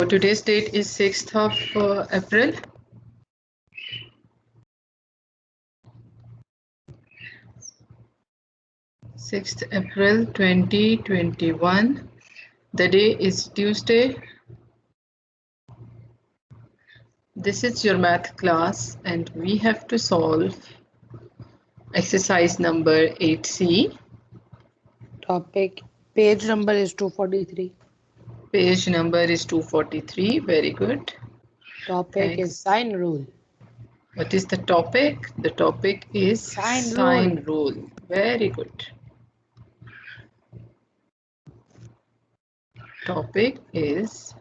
Today's date is 6th of April. 6th April 2021. The day is Tuesday. This is your math class and we have to solve exercise number 8C. Page number is 243. Page number is 243. Very good. Topic is sine rule. What is the topic? The topic is sine rule. Very good. Topic is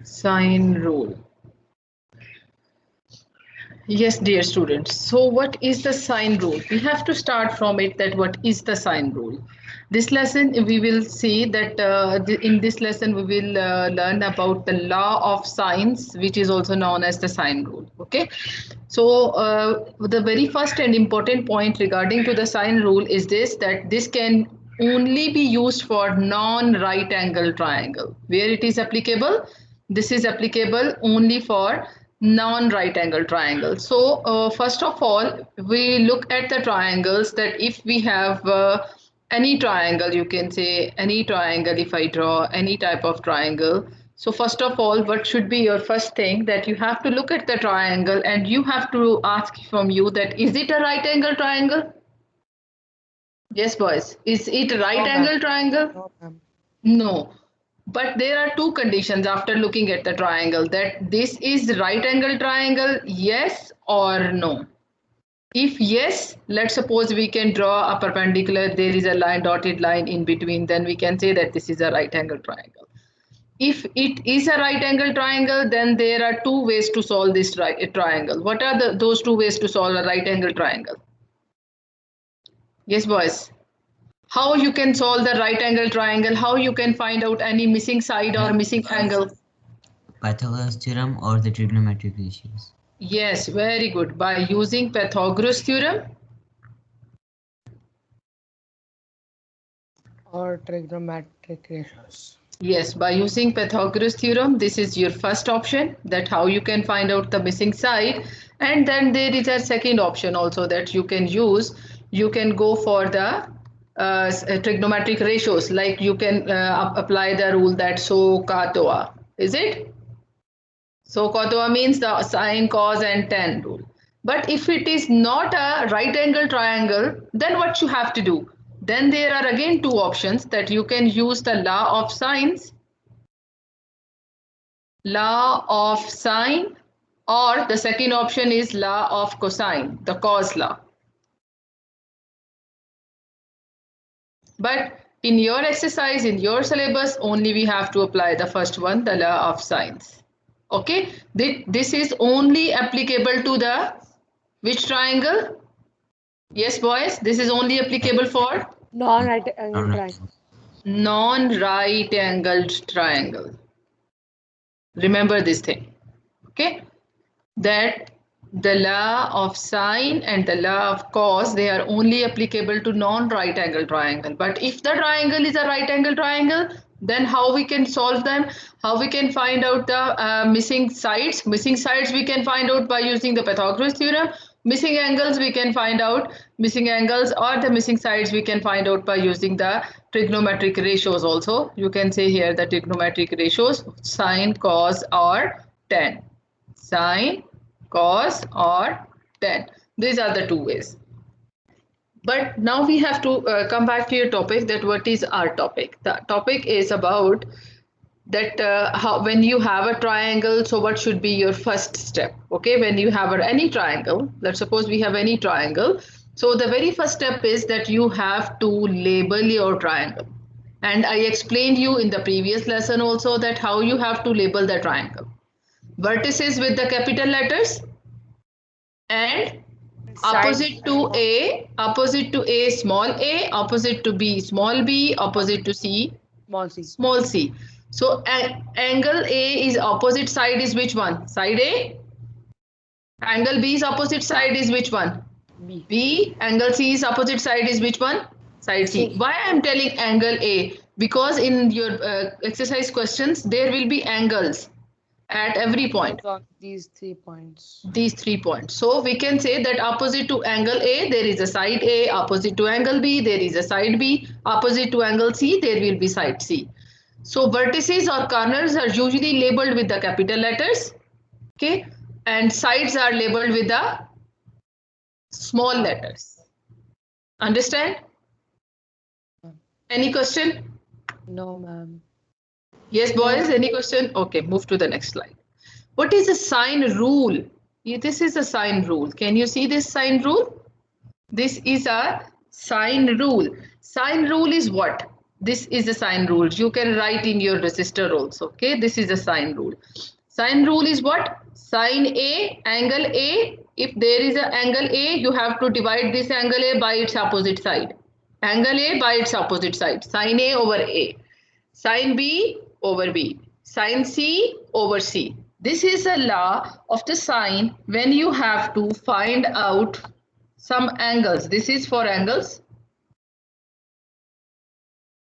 sine rule. Yes, dear students. So what is the sine rule? We have to start from it, that what is the sine rule? This lesson we will see that in this lesson we will learn about the law of sines, which is also known as the sine rule. Okay. So the very first and important point regarding to the sine rule is this, that this can only be used for non-right angle triangle. Where it is applicable? This is applicable only for non-right angle triangle. So first of all, we look at the triangles, that if we have any triangle, you can say any triangle, if I draw any type of triangle. So first of all, what should be your first thing, that you have to look at the triangle and you have to ask from you that is it a right angle triangle? Yes, boys. Is it a right angle triangle? No. But there are two conditions after looking at the triangle, that this is right angle triangle, yes or no. If yes, let's suppose we can draw a perpendicular, there is a line, dotted line in between, then we can say that this is a right angle triangle. If it is a right angle triangle, then there are two ways to solve this triangle. What are those two ways to solve a right angle triangle? Yes, boys. How you can solve the right angle triangle? How you can find out any missing side or missing angle? Pythagoras theorem or the trigonometric ratios. Yes, very good. By using Pythagoras theorem or trigonometric ratios. Yes, by using Pythagoras theorem, this is your first option, that how you can find out the missing side. And then there is a second option also that you can use. You can go for the trigonometric ratios, like you can apply the rule that SOHCAHTOA. Is it? SOHCAHTOA means the sine, cos and tan rule. But if it is not a right angle triangle, then what you have to do? Then there are again two options, that you can use the law of sines, or the second option is law of cosine, the cos law. But in your exercise, in your syllabus, only we have to apply the first one, the law of sines. Okay, this is only applicable to the which triangle? Yes, boys, this is only applicable for non-right angle triangle. Non-right angled triangle. Remember this thing. Okay, that the law of sine and the law of cos, they are only applicable to non-right angle triangle. But if the triangle is a right angle triangle, then how we can solve them? How we can find out the missing sides? Missing sides we can find out by using the Pythagoras theorem. Missing angles we can find out. Missing angles or the missing sides we can find out by using the trigonometric ratios also. You can say here the trigonometric ratios, sine, cos or tan. Sine, cos or tan. These are the two ways. But now we have to come back to your topic, that what is our topic? The topic is about that how, when you have a triangle, so what should be your first step? Okay, when you have any triangle, let's suppose we have any triangle. So the very first step is that you have to label your triangle. And I explained you in the previous lesson also that how you have to label the triangle. Vertices with the capital letters and opposite to A small a, opposite to B small b, opposite to C small c. So angle A is opposite side is which one? Side A. Angle B is opposite side is which one? B. Angle C is opposite side is which one? Side C. Why I am telling angle A? because in your exercise questions there will be angles at every point. On these 3 points. These 3 points. So we can say that opposite to angle A, there is a side A, opposite to angle B, there is a side B, opposite to angle C, there will be side C. So vertices or corners are usually labeled with the capital letters, okay, and sides are labeled with the small letters. Understand? Any question? No, ma'am. Yes, boys, any question? Okay, move to the next slide. What is a sign rule? This is a sign rule. Can you see this sign rule? This is a sign rule. Sign rule is what? This is a sign rule. You can write in your resistor also. Okay, this is a sign rule. Sign rule is what? Sin A, angle A. If there is an angle A, you have to divide this angle A by its opposite side. Angle A by its opposite side. Sin A over A. Sin B over B. Sin C over C. This is a law of the sign when you have to find out some angles. This is for angles.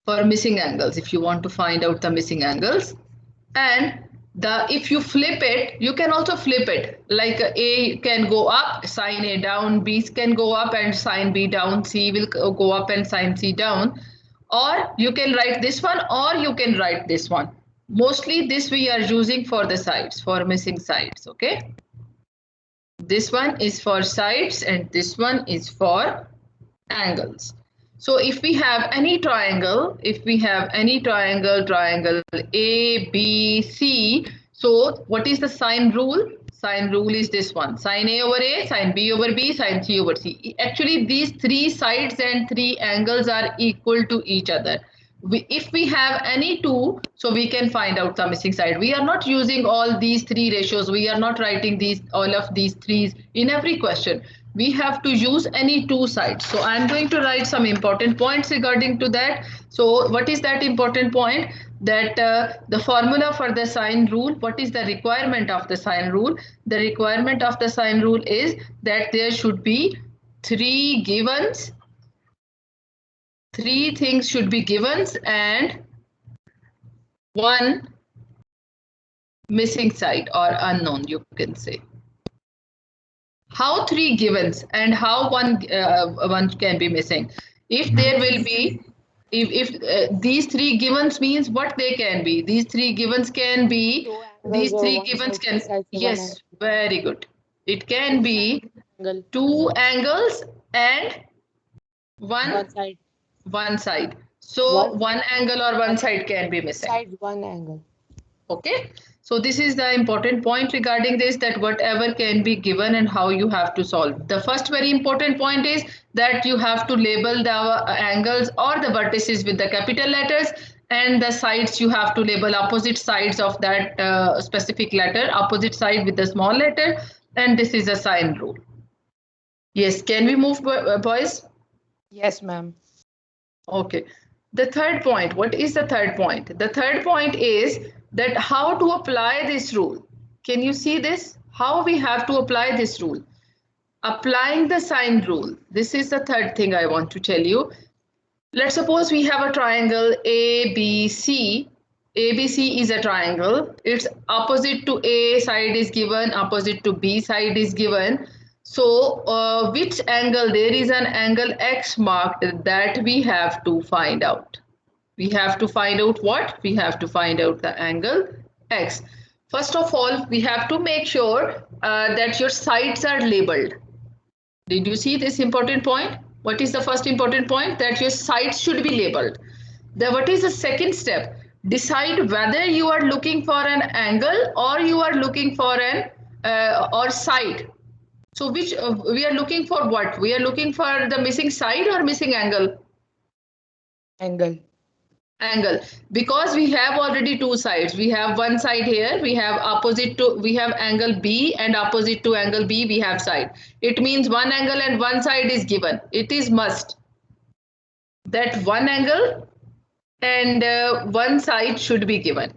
For missing angles, if you want to find out the missing angles. And if you flip it, you can also flip it. Like A can go up, sin A down, B can go up and sin B down, C will go up and sin C down. Or you can write this one or you can write this one. Mostly this we are using for the sides, for missing sides, okay? This one is for sides and this one is for angles. So if we have any triangle, triangle A, B, C, so what is the sign rule? Sign rule is this one, sin A over A, sin B over B, sin C over C. Actually, these 3 sides and 3 angles are equal to each other. If we have any 2, so we can find out the missing side. We are not using all these 3 ratios. We are not writing all of these 3s in every question. We have to use any 2 sides. So I'm going to write some important points regarding to that. So what is that important point? That the formula for the sign rule, what is the requirement of the sign rule? The requirement of the sign rule is that there should be 3 givens. 3 things should be givens and 1 missing side or unknown, you can say. How 3 givens and how one can be missing? If there will be, if these 3 givens means what they can be. These 3 givens can be, these 3 givens can, yes, very good. It can be 2 angles and one side. So one angle or one side can be missing. Side, one angle. Okay. So this is the important point regarding this, that whatever can be given and how you have to solve. The first very important point is that you have to label the angles or the vertices with the capital letters, and the sides you have to label opposite sides of that specific letter, opposite side with the small letter, and this is a sign rule. Yes, can we move, boys? Yes, ma'am. Okay. The third point, what is the third point? The third point is that how to apply this rule. Can you see this? How we have to apply this rule? Applying the sign rule. This is the third thing I want to tell you. Let's suppose we have a triangle ABC. ABC is a triangle. Its opposite to A side is given, opposite to B side is given. So which angle? There is an angle X marked that we have to find out. We have to find out what? We have to find out the angle X. First of all, we have to make sure that your sides are labeled. Did you see this important point? What is the first important point? That your sides should be labeled. What is the second step? Decide whether you are looking for an angle or you are looking for an or side. So which we are looking for what? We are looking for the missing side or missing angle? Angle. Angle, because we have already 2 sides. We have one side here, we have opposite to, we have angle B, and opposite to angle B we have side. It means one angle and one side is given. It is must that one angle and one side should be given.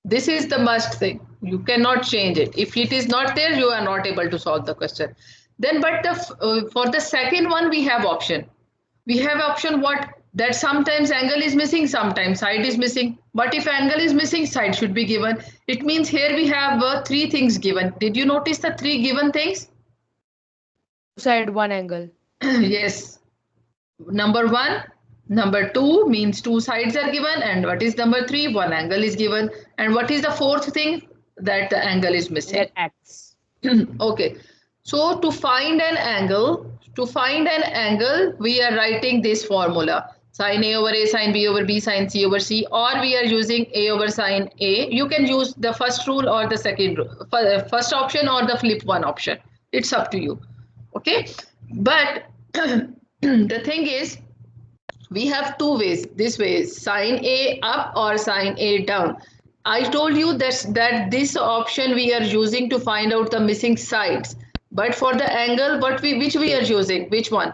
This is the must thing. You cannot change it. If it is not there, you are not able to solve the question. Then, but for the second one, we have option. We have option what? that sometimes angle is missing, sometimes side is missing. But if angle is missing, side should be given. It means here we have three things given. Did you notice the three given things? Side, one angle. Yes. Number one, number two means two sides are given. And what is number three? One angle is given. And what is the fourth thing? That the angle is missing. Let X. Okay. So to find an angle, we are writing this formula. Sin A over A, sin B over B, sin C over C, or we are using A over sin A. You can use the first rule or the second first option or the flip one option. It's up to you. Okay. But the thing is, we have two ways. This way is sin A up or sin A down. I told you that this option we are using to find out the missing sides. But for the angle, which we are using? Which one?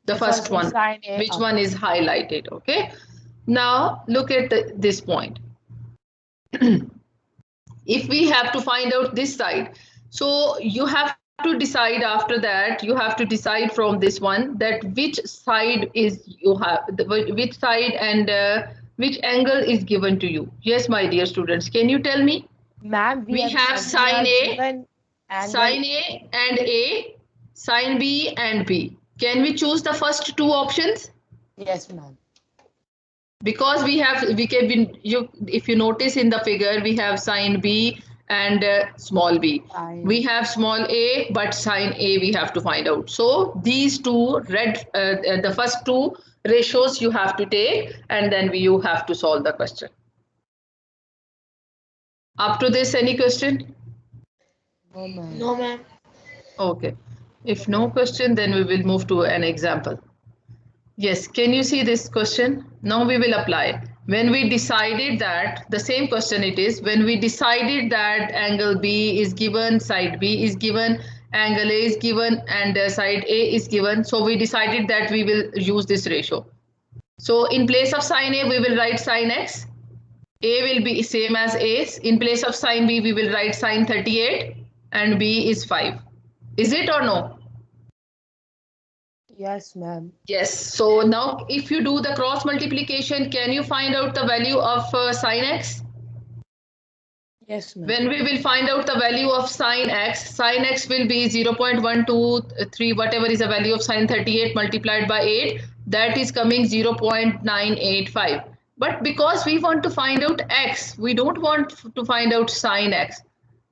The first one. Which one is highlighted? Okay. Now look at this point. If we have to find out this side, so you have to decide after that. You have to decide from this one that which side is which side and which angle is given to you. Yes, my dear students, can you tell me? Ma'am, we have sin A, sin A and A, sin B and B. Can we choose the first two options? Yes, ma'am. Because if you notice in the figure, we have sin B and small b. We have small a, but sin A we have to find out. So these two the first two ratios you have to take, and then you have to solve the question. Up to this, any question? No, ma'am. No, ma'am. Okay. If no question, then we will move to an example. Yes, can you see this question? Now we will apply. When we decided that, the same question it is, when we decided that angle B is given, side B is given, angle A is given, and side A is given, so we decided that we will use this ratio. So in place of sin A, we will write sin X. A will be same as A. In place of sin B, we will write sin 38, and B is 5. Is it or no? Yes, ma'am. Yes. So now if you do the cross multiplication, can you find out the value of sin X? Yes, ma'am. When we will find out the value of sin X will be 0.123, whatever is the value of sin 38 multiplied by 8, that is coming 0.985. But because we want to find out X, we don't want to find out sin X.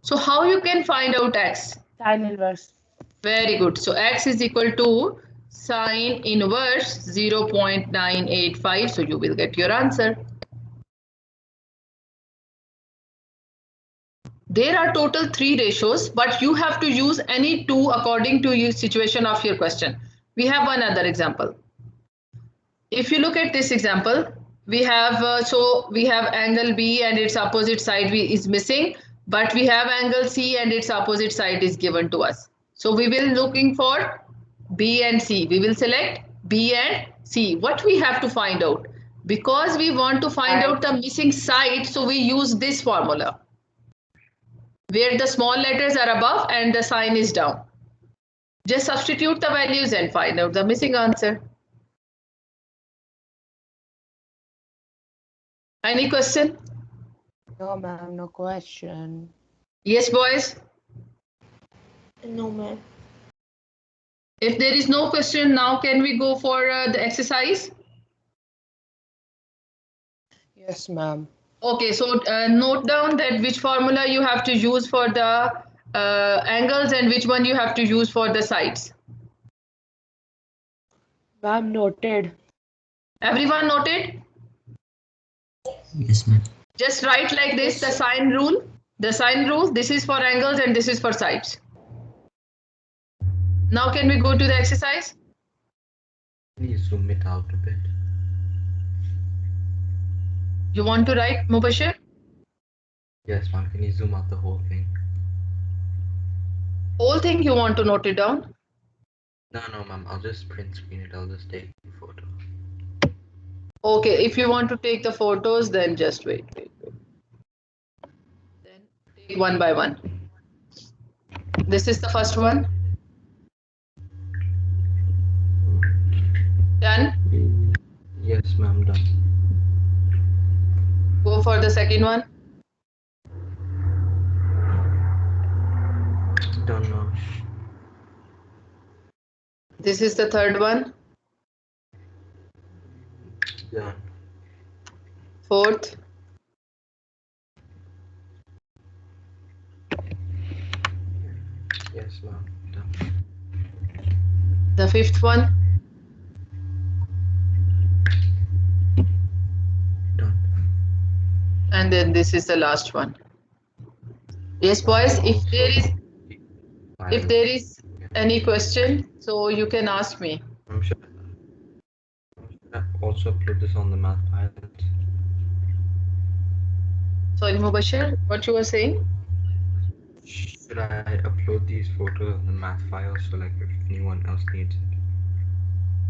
So how you can find out X? Sin inverse. Very good. So X is equal to sin inverse 0.985. So you will get your answer. There are total 3 ratios, but you have to use any 2 according to your situation of your question. We have one other example. If you look at this example, we have we have angle B and its opposite side is missing, but we have angle C and its opposite side is given to us. So we will looking for B and C. We will select B and C. What we have to find out? Because we want to find out the missing side, so we use this formula, where the small letters are above and the sign is down. Just substitute the values and find out the missing answer. Any question? No, ma'am, no question. Yes, boys? No, ma'am. If there is no question, now can we go for the exercise? Yes, ma'am. Okay, so note down that which formula you have to use for the angles and which one you have to use for the sides. Ma'am, noted. Everyone noted? Yes, ma'am. Just write like this, the sign rule. The sign rule, this is for angles and this is for sides. Now can we go to the exercise? Can you zoom it out a bit? You want to write, Mubashir? Yes, ma'am. Can you zoom out the whole thing? Whole thing you want to note it down? No, ma'am. I'll just print screen it. I'll just take the photo. Okay, if you want to take the photos, then just wait. Then take one by one. This is the first one. Done? Yes, ma'am, done. Go for the second one. Done, ma'am. This is the third one. Done. Fourth. Yes, ma'am, done. The fifth one. Done. And then this is the last one. Yes, boys, if there is any question, so you can ask me. I'm sure. I also upload this on the math pilot. Sorry, Mubashir, what you were saying? Should I upload these photos on the math file so like if anyone else needs it?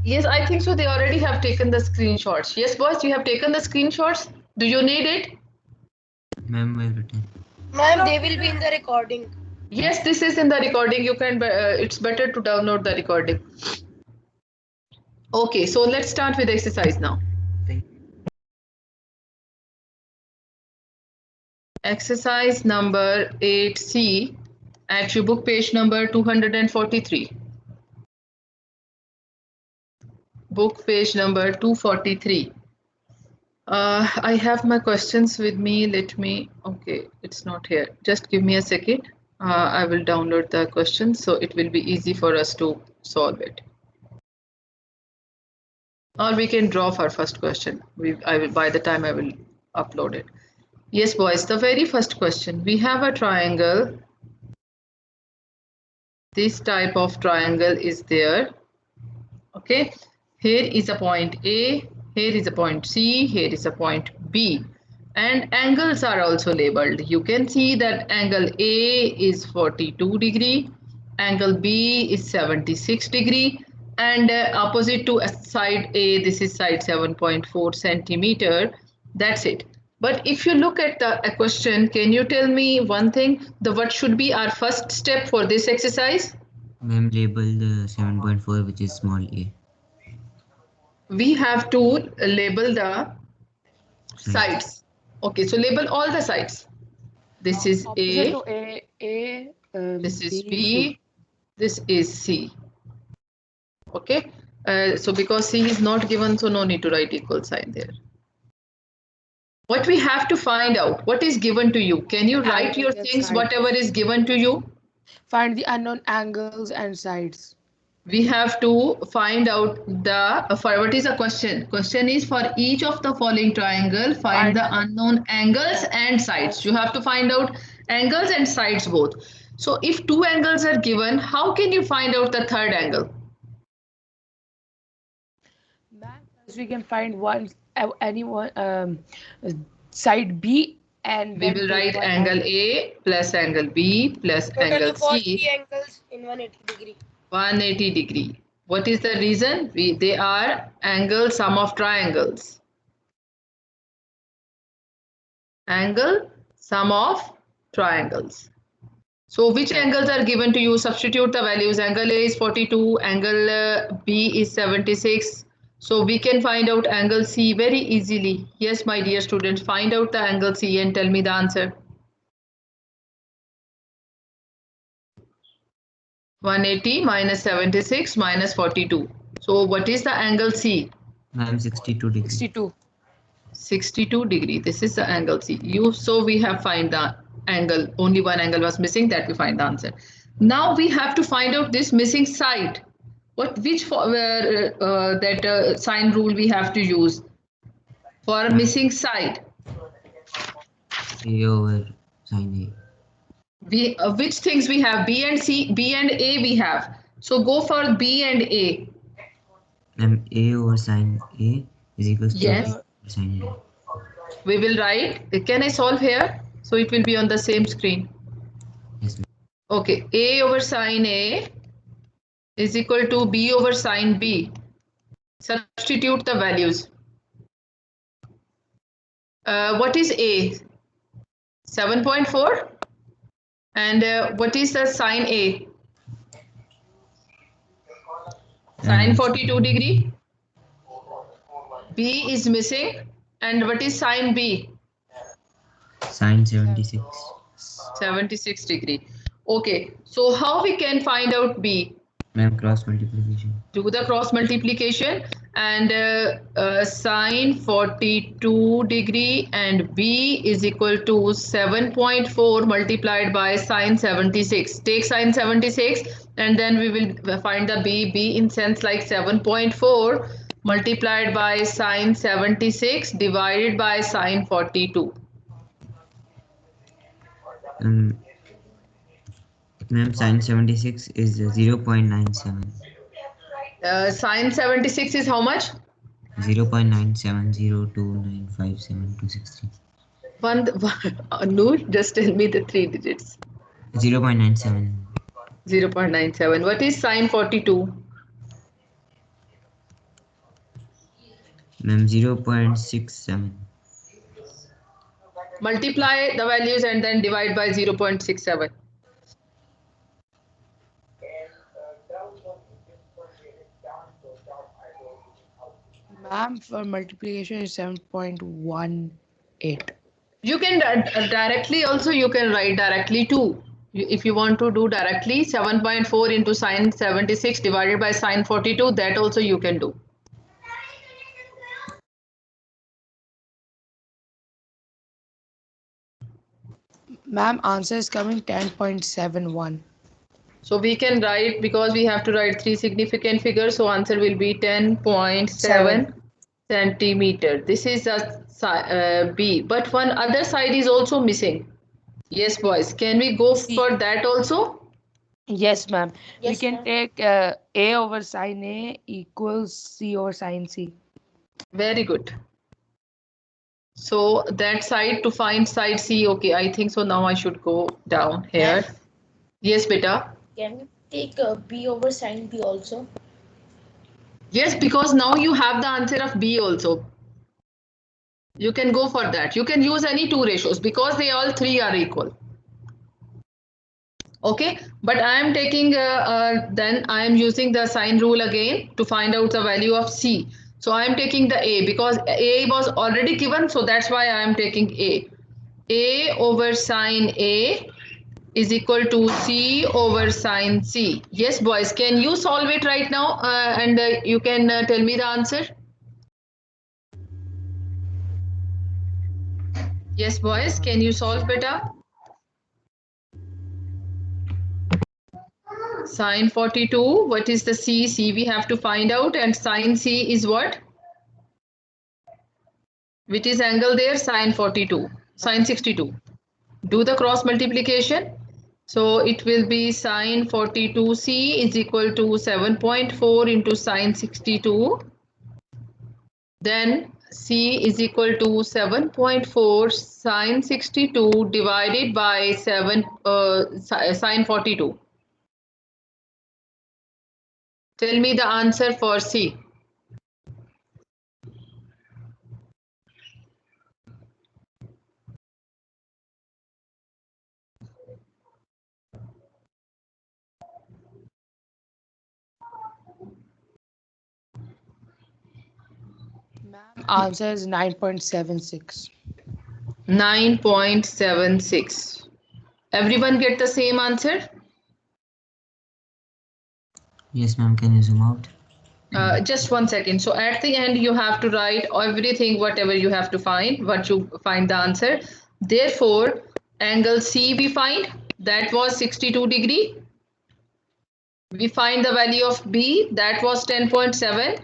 Yes, I think so. They already have taken the screenshots. Yes, boys, you have taken the screenshots. Do you need it? Ma'am, well written. Ma'am, they will be in the recording. Yes, this is in the recording. You can. It's better to download the recording. Okay, so let's start with exercise now. Thank Exercise number 8C at your book page number 243. Book page number 243. I have my questions with me. Okay, it's not here. Just give me a second. I will download the questions so it will be easy for us to solve it. Or we can draw for first question. By the time I will upload it. Yes, boys, the very first question. We have a triangle. This type of triangle is there. Okay, here is a point A, here is a point C, here is a point B. And angles are also labeled. You can see that angle A is 42 degree, angle B is 76 degree, and opposite to side A, this is side 7.4 centimeter. That's it. But if you look at the question, can you tell me one thing? What should be our first step for this exercise? Ma'am, label the 7.4, which is small a. We have to label the sides. Okay, so label all the sides. This is Opposite A, to A, this is B, B, C. this is C. Okay, so because C is not given, so no need to write equal sign there. What we have to find out, what is given to you? Can you write your Angles and things, sides. whatever is given to you? Find the unknown angles and sides. We have to find out for what is a question? Question is for each of the following triangle, find the unknown angles and sides. You have to find out angles and sides both. So if two angles are given, how can you find out the third angle? We can find side B, and We will write angle A plus angle B plus angle For C. 3 angles in 180 degree. 180 degree. What is the reason? They are angle sum of triangles. Angle sum of triangles. So which angles are given to you? Substitute the values. Angle A is 42, angle B is 76. So we can find out angle C very easily. Yes, my dear students, find out the angle C and tell me the answer. 180 minus 76 minus 42. So what is the angle C? Ma'am, 62 degree. 62. 62 degree. This is the angle C. So we have find the angle. Only one angle was missing. That we find the answer. Now we have to find out this missing side. Which sign rule we have to use for a missing side? A over sin A. Which things we have? B and C, B and A we have. So go for B and A. Ma'am, A over sin A is equals to Yes. B over sin A. We will write. Can I solve here? So it will be on the same screen. Yes, ma'am. Okay, A over sin A is equal to B over sin B. Substitute the values. What is A? 7.4. And what is the sin A? Sin 42 degree. B is missing. And what is sine B? Sine 76. 76 degree. Okay, so how we can find out B? Ma'am, cross multiplication. Do the cross multiplication, and sine 42 degree and B is equal to 7.4 multiplied by sine 76. Take sine 76 and then we will find the B. B in sense like 7.4 multiplied by sine 76 divided by sine 42. Ma'am, sine 76 is 0.97. Sine 76 is how much? 0.970295726. Noor, just tell me the three digits. 0.97. 0.97. What is sine 42? Ma'am, 0.67. Multiply the values and then divide by 0.67. Ma'am, for multiplication is 7.18. You can directly also, you can write directly too. If you want to do directly 7.4 into sine 76 divided by sine 42, that also you can do. Ma'am, answer is coming 10.71. So we can write, because we have to write three significant figures, so answer will be 10.7 centimeter. This is a B, but one other side is also missing. Yes, boys, can we go for that also? Yes, ma'am. We Yes, can ma'am. take A over sine A equals C over sine C. Very good. So that side, to find side C, okay, I think so now I should go down here. Ma'am, Yes, beta. can we take B over sine B also? Yes, because now you have the answer of B also. You can go for that. You can use any two ratios because they all three are equal. Okay, but I am taking, then I am using the sine rule again to find out the value of C. So I am taking the A because A was already given, so that's why I am taking A. A over sine A is equal to C over sine C. Yes, boys, can you solve it right now? And you can tell me the answer. Yes, boys, can you solve beta? Sine 42, what is the C? C we have to find out, and sine C is what? Which is angle there? Sine 42, sine 62. Do the cross multiplication. So it will be sine 42C is equal to 7.4 into sine 62. Then C is equal to 7.4 sine 62 divided by 7 sine 42. Tell me the answer for C. Ma'am, answer is 9.76. 9.76. Everyone get the same answer? Yes, ma'am, can you zoom out? Just 1 second. So at the end, you have to write everything, whatever you have to find, what you find the answer. Therefore, angle C we find, that was 62 degree. We find the value of B, that was 10.7.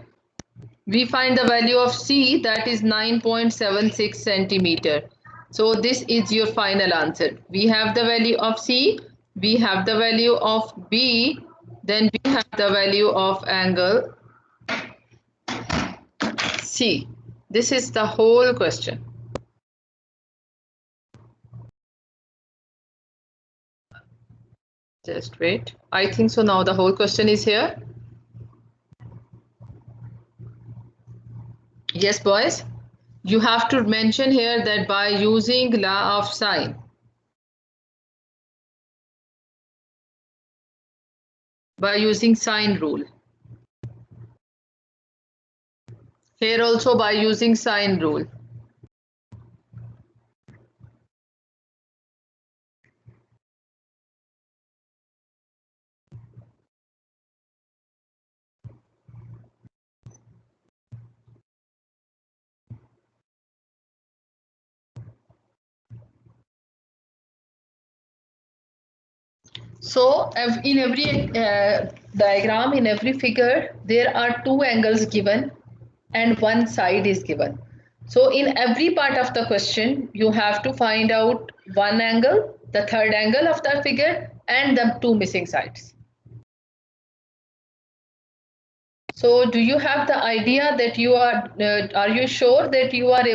We find the value of C, that is 9.76 centimeter. So this is your final answer. We have the value of C, we have the value of B, then we have the value of angle C. This is the whole question. Just wait. I think so now the whole question is here. Yes, boys. You have to mention here that by using law of sine, by using sine rule. Here also by using sine rule. So in every diagram, in every figure, there are two angles given and one side is given. So in every part of the question, you have to find out one angle, the third angle of the figure, and the two missing sides. So do you have the idea that you are you sure that you are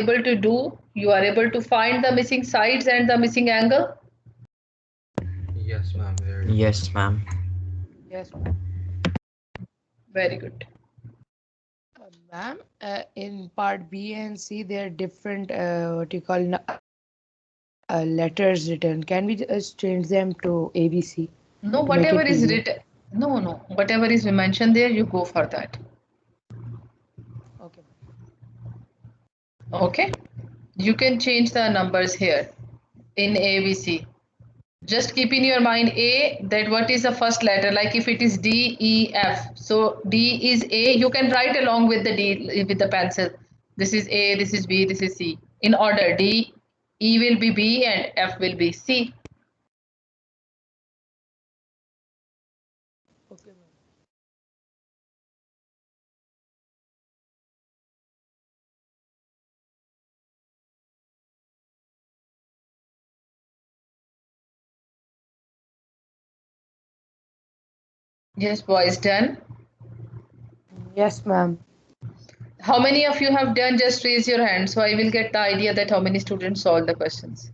able to find the missing sides and the missing angle? Yes, ma'am. Yes, ma'am. Yes, ma'am. Very good. Ma'am, in part B and C, there are different what you call letters written. Can we just change them to ABC? No, To make whatever it is easier. written, no, whatever is mentioned there, you go for that. Okay. Okay, you can change the numbers here in ABC. Just keep in your mind A, that what is the first letter, like if it is D, E, F. So D is A, you can write along with the D with the pencil. This is A, this is B, this is C. In order, D, E will be B and F will be C. Okay, ma'am. Yes, boys, done. Yes, ma'am. How many of you have done? Just raise your hand so I will get the idea that how many students solved the questions.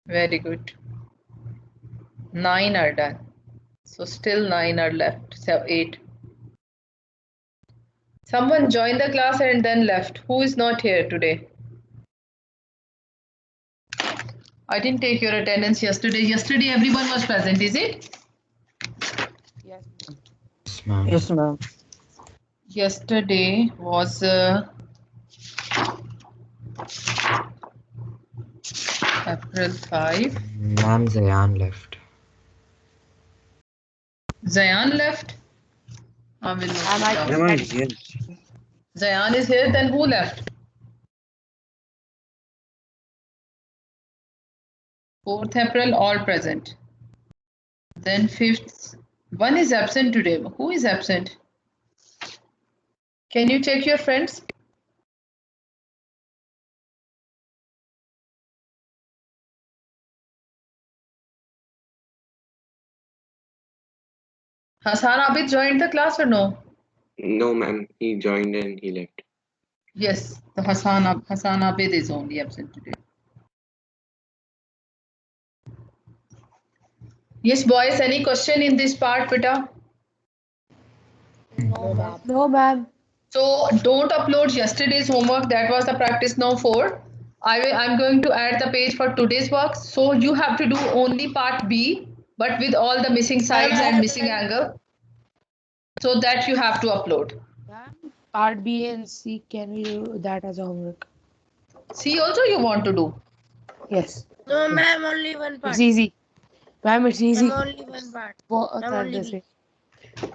Very good. 9 are done. So still 9 are left. So 8. Someone joined the class and then left. Who is not here today? I didn't take your attendance yesterday. Yesterday everyone was present, is it? Yes, ma'am. Yes, ma'am. Yes, ma'am. Yesterday was April 5. Ma'am, Zayan left. Zayan left. I will note Ma'am, it I down. think I'm here. Zayan is here, then who left? 4th April, all present. Then 5th, one is absent today. Who is absent? Can you check your friends? Hassan Abid joined the class or no? No, ma'am. He joined and he left. Yes, the Hassan Abid is only absent today. Yes, boys, any question in this part, beta? No, ma'am. no, ma'am. So don't upload yesterday's homework. That was the practice now 4. I'm going to add the page for today's work. So you have to do only part B, but with all the missing sides and missing angle. So that you have to upload. Ma'am, part B and C, can we do that as a homework? C also you want to do. Yes. No, ma'am, only one part. It's easy. Ma'am, it's easy. Ma'am, only one part. Both Ma'am, are only the B. same.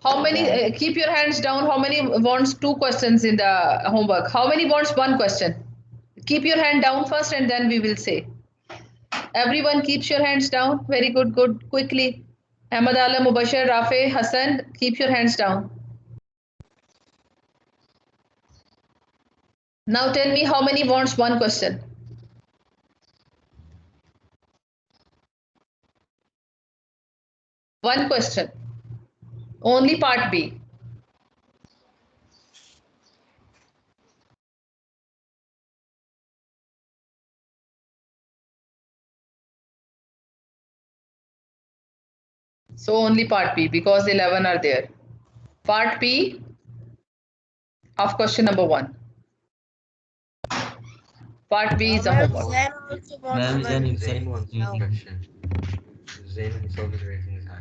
How many, keep your hands down. How many wants 2 questions in the homework? How many wants 1 question? Keep your hand down first and then we will say. Everyone keeps your hands down. Very good, good. Quickly. Ahmad Alam, Mubashir, Rafe, Hassan, keep your hands down. Now tell me how many wants 1 question? One question. Only part B. So only part B because 11 are there. Part B of question number 1. Part B is a Ma'am, homework. Zain also wants Ma'am, one. Zain Zain himself wants is one using. question. Zain himself is raising his hand.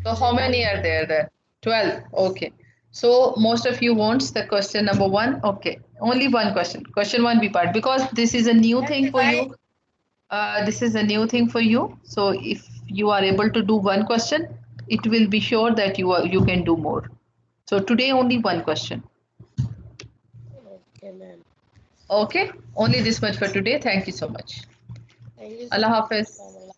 So how many are there? 12. Okay. So most of you wants the question number 1. Okay. Only one question. Question 1 B part, because this is a new thing for you. This is a new thing for you. So if you are able to do one question, it will be sure that you can do more. So today only one question. Okay, ma'am. Okay. Only this much for today. Thank you so much. Thank you Allah so much, Hafiz. ma'am.